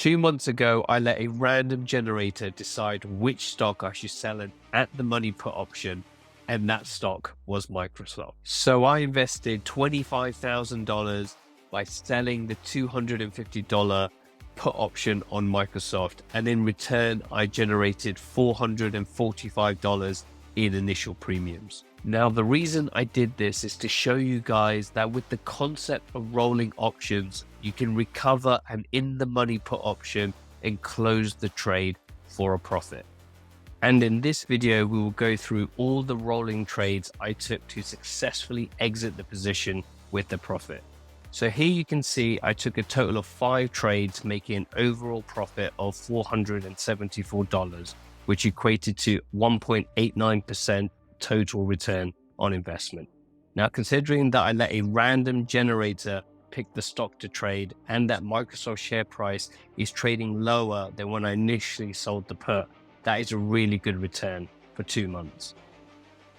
2 months ago, I let a random generator decide which stock I should sell at the money put option, and that stock was Microsoft. So I invested $25,000 by selling the $250 put option on Microsoft, and in return, I generated $445 in initial premiums. Now, the reason I did this is to show you guys that with the concept of rolling options, you can recover an in-the-money put option and close the trade for a profit. And in this video, we will go through all the rolling trades I took to successfully exit the position with a profit. So here you can see I took a total of 5 trades, making an overall profit of $474, which equated to 1.89% total return on investment. Now, considering that I let a random generator pick the stock to trade and that Microsoft share price is trading lower than when I initially sold the put, that is a really good return for 2 months.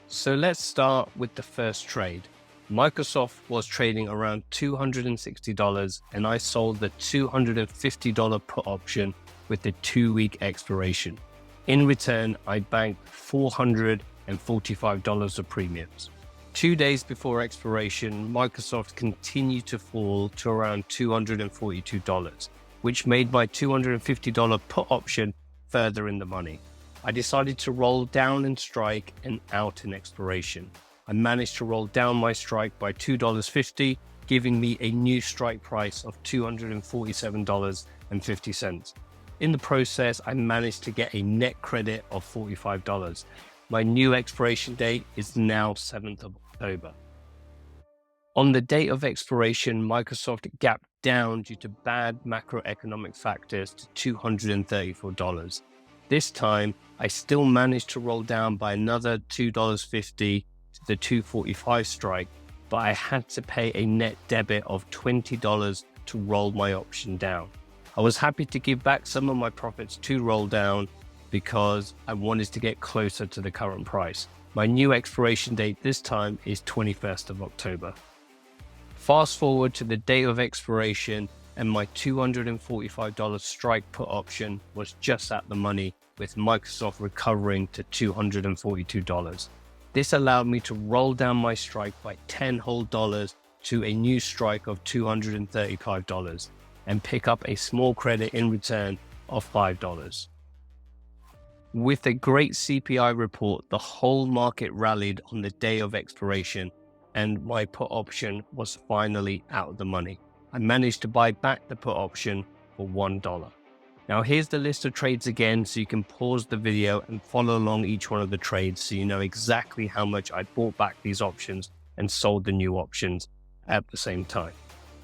So let's start with the first trade. Microsoft was trading around $260 and I sold the $250 put option with a 2-week expiration. In return, I banked $445 of premiums. 2 days before expiration, Microsoft continued to fall to around $242, which made my $250 put option further in the money. I decided to roll down in strike and out in expiration. I managed to roll down my strike by $2.50, giving me a new strike price of $247.50. In the process, I managed to get a net credit of $45. My new expiration date is now 7th of October. On the date of expiration, Microsoft gapped down due to bad macroeconomic factors to $234. This time, I still managed to roll down by another $2.50 to the $245 strike, but I had to pay a net debit of $20 to roll my option down. I was happy to give back some of my profits to roll down because I wanted to get closer to the current price. My new expiration date this time is 21st of October. Fast forward to the day of expiration and my $245 strike put option was just at the money, with Microsoft recovering to $242. This allowed me to roll down my strike by 10 whole dollars to a new strike of $235 and pick up a small credit in return of $5. With a great CPI report, the whole market rallied on the day of expiration and my put option was finally out of the money. I managed to buy back the put option for $1. Now here's the list of trades again, so you can pause the video and follow along each one of the trades so you know exactly how much I bought back these options and sold the new options at the same time.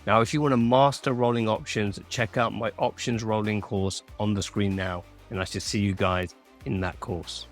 Now, if you want to master rolling options, check out my options rolling course on the screen now, and I should see you guys in that course.